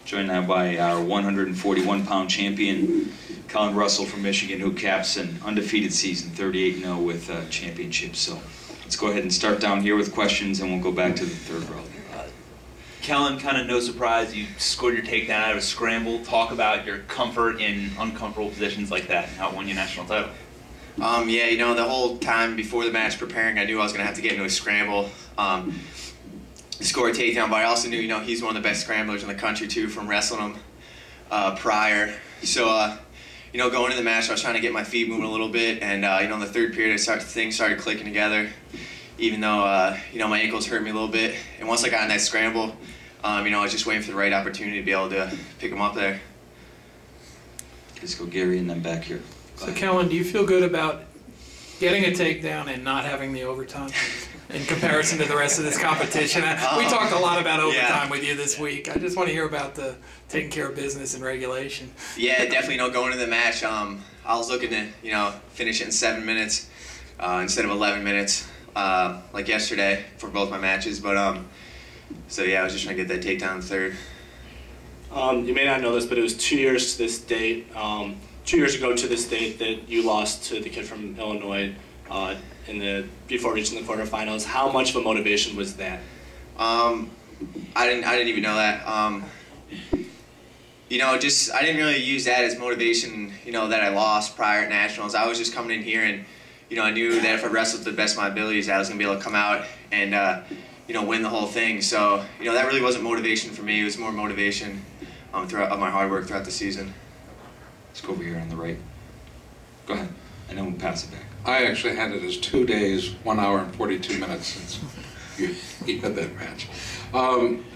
Joined now by our 141-pound champion, Kellen Russell from Michigan, who caps an undefeated season, 38-0 with championships. So let's go ahead and start down here with questions, and we'll go back to the third row. Kellen, kind of no surprise, you scored your takedown out of a scramble. Talk about your comfort in uncomfortable positions like that and how it won you a national title. Yeah, you know, the whole time before the match preparing, I knew I was going to have to get into a scramble. Score a takedown, but I also knew, you know, he's one of the best scramblers in the country too, from wrestling him prior. So, you know, going into the match, I was trying to get my feet moving a little bit, and you know, in the third period, things started clicking together. Even though you know, my ankles hurt me a little bit, and once I got in that scramble, you know, I was just waiting for the right opportunity to be able to pick him up there. Let's go Gary and then back here. So Kellen, do you feel good about getting a takedown and not having the overtime in comparison to the rest of this competition? We talked a lot about overtime with you this week. I just want to hear about the taking care of business and regulation. Yeah, definitely. You know, going into the match, I was looking to, you know, finish it in 7 minutes instead of 11 minutes like yesterday for both my matches. But so yeah, I was just trying to get that takedown in the third. You may not know this, but it was 2 years to this date. 2 years ago to this date that you lost to the kid from Illinois before reaching the quarterfinals. How much of a motivation was that? I didn't even know that. You know, I didn't really use that as motivation. You know, that I lost prior at nationals. I was just coming in here, and you know, I knew that if I wrestled to the best of my abilities, I was gonna be able to come out and you know, win the whole thing. So you know, that really wasn't motivation for me. It was more motivation throughout my hard work throughout the season. Let's go over here on the right. Go ahead, and then we'll pass it back. I actually had it as 2 days, 1 hour and 42 minutes since you had that match.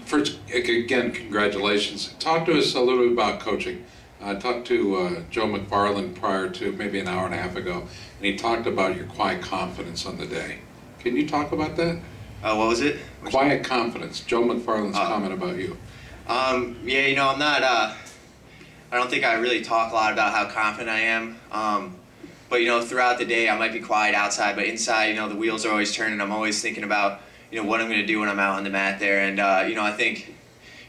First, again, congratulations. Talk to us a little bit about coaching. I talked to Joe McFarland prior to maybe an hour and a half ago, and he talked about your quiet confidence on the day. Can you talk about that? What was it? Quiet confidence. Joe McFarland's comment about you. Yeah, you know, I don't think I really talk a lot about how confident I am. But, you know, throughout the day, I might be quiet outside, but inside, you know, the wheels are always turning. I'm always thinking about, you know, what I'm going to do when I'm out on the mat there. And, you know, I think,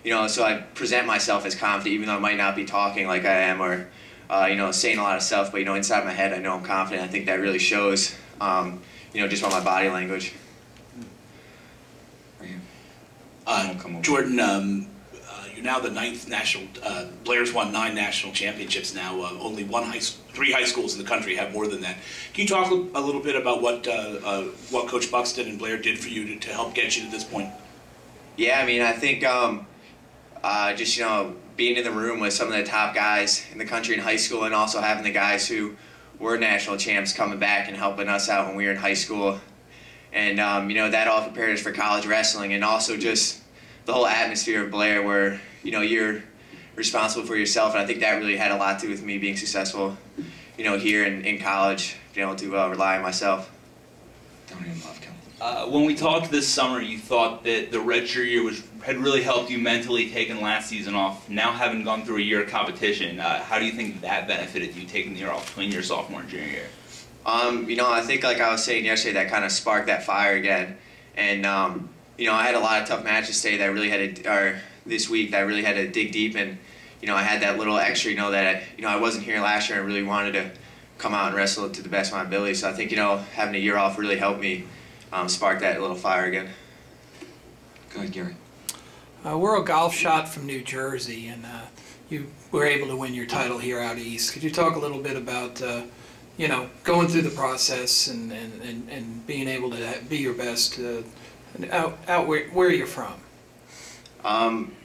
you know, so I present myself as confident, even though I might not be talking like I am or, you know, saying a lot of stuff. But, you know, inside my head, I know I'm confident. I think that really shows, you know, just by my body language. Jordan, you're now the 9th national. Blair's won 9 national championships now. Only 3 high schools in the country have more than that. Can you talk a little bit about what Coach Buxton and Blair did for you to help get you to this point? Yeah, I mean, I think just, you know, being in the room with some of the top guys in the country in high school, and also having the guys who were national champs coming back and helping us out when we were in high school. And, you know, that all prepared us for college wrestling, and also just the whole atmosphere of Blair where, you know, you're responsible for yourself. And I think that really had a lot to do with me being successful, you know, here in college, being able to rely on myself. Don't even love Kellen. When we talked this summer, you thought that the redshirt year had really helped you mentally, taking last season off. Now having gone through a year of competition, how do you think that benefited you, taking the year off between your sophomore and junior year? You know, I think like I was saying yesterday, that kind of sparked that fire again. And, you know, I had a lot of tough matches today that I really had to, or this week, that I really had to dig deep. And, you know, I had that little extra, you know, that, you know, I wasn't here last year and really wanted to come out and wrestle to the best of my ability. So I think, you know, having a year off really helped me spark that little fire again. Go ahead, Gary. We're a golf shot from New Jersey, and you were able to win your title here out east. Could you talk a little bit about, you know, going through the process and being able to be your best out where you're from?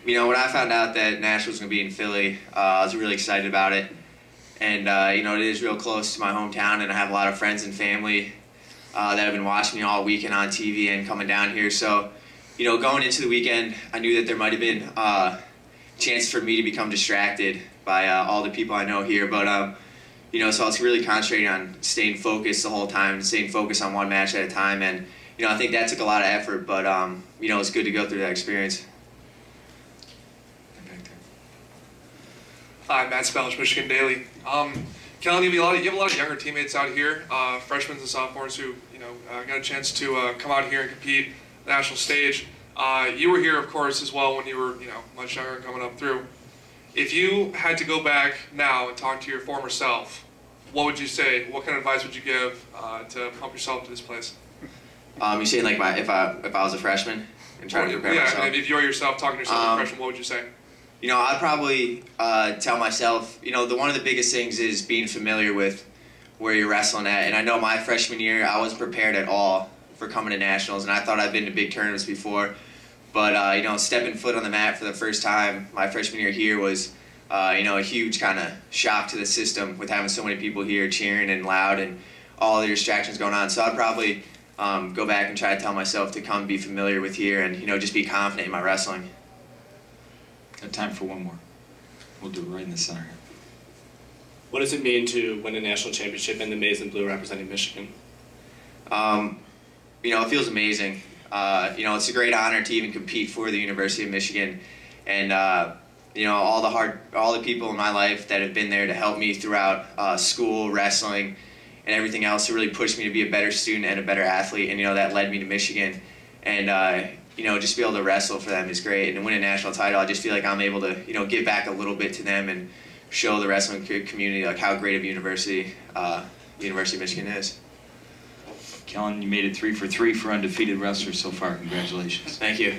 You know, when I found out that Nashville was going to be in Philly, I was really excited about it. And, you know, it is real close to my hometown, and I have a lot of friends and family that have been watching me all weekend on TV and coming down here. So, you know, going into the weekend, I knew that there might have been chances for me to become distracted by all the people I know here. But, you know, so I was really concentrating on staying focused the whole time, staying focused on one match at a time. And, you know, I think that took a lot of effort, but, you know, it's good to go through that experience. Hi, Matt Spellish, Michigan Daily. Kellen, you have a lot of younger teammates out here, freshmen and sophomores who, you know, got a chance to come out here and compete on the national stage. You were here, of course, as well when you were, you know, much younger and coming up through. If you had to go back now and talk to your former self, what would you say? What kind of advice would you give to pump yourself to this place? You saying like if I was a freshman and trying to prepare myself? Yeah, if you're yourself talking to yourself as a freshman, what would you say? You know, I'd probably tell myself, you know, one of the biggest things is being familiar with where you're wrestling at. And I know my freshman year, I wasn't prepared at all for coming to nationals, and I thought I'd been to big tournaments before. But, you know, stepping foot on the mat for the first time my freshman year here was, you know, a huge kind of shock to the system with having so many people here cheering and loud and all the distractions going on. So I'd probably go back and try to tell myself to come be familiar with here and, you know, just be confident in my wrestling. Got time for one more. We'll do it right in the center here. What does it mean to win a national championship in the maize and blue representing Michigan? You know, it feels amazing. You know, it's a great honor to even compete for the University of Michigan, and you know, all the people in my life that have been there to help me throughout school, wrestling, and everything else to really push me to be a better student and a better athlete. And you know, that led me to Michigan, and you know, just to be able to wrestle for them is great. And to win a national title, I just feel like I'm able to, you know, give back a little bit to them and show the wrestling community like how great of a university University of Michigan is. Kellen, you made it 3 for 3 for undefeated wrestlers so far. Congratulations. Thank you.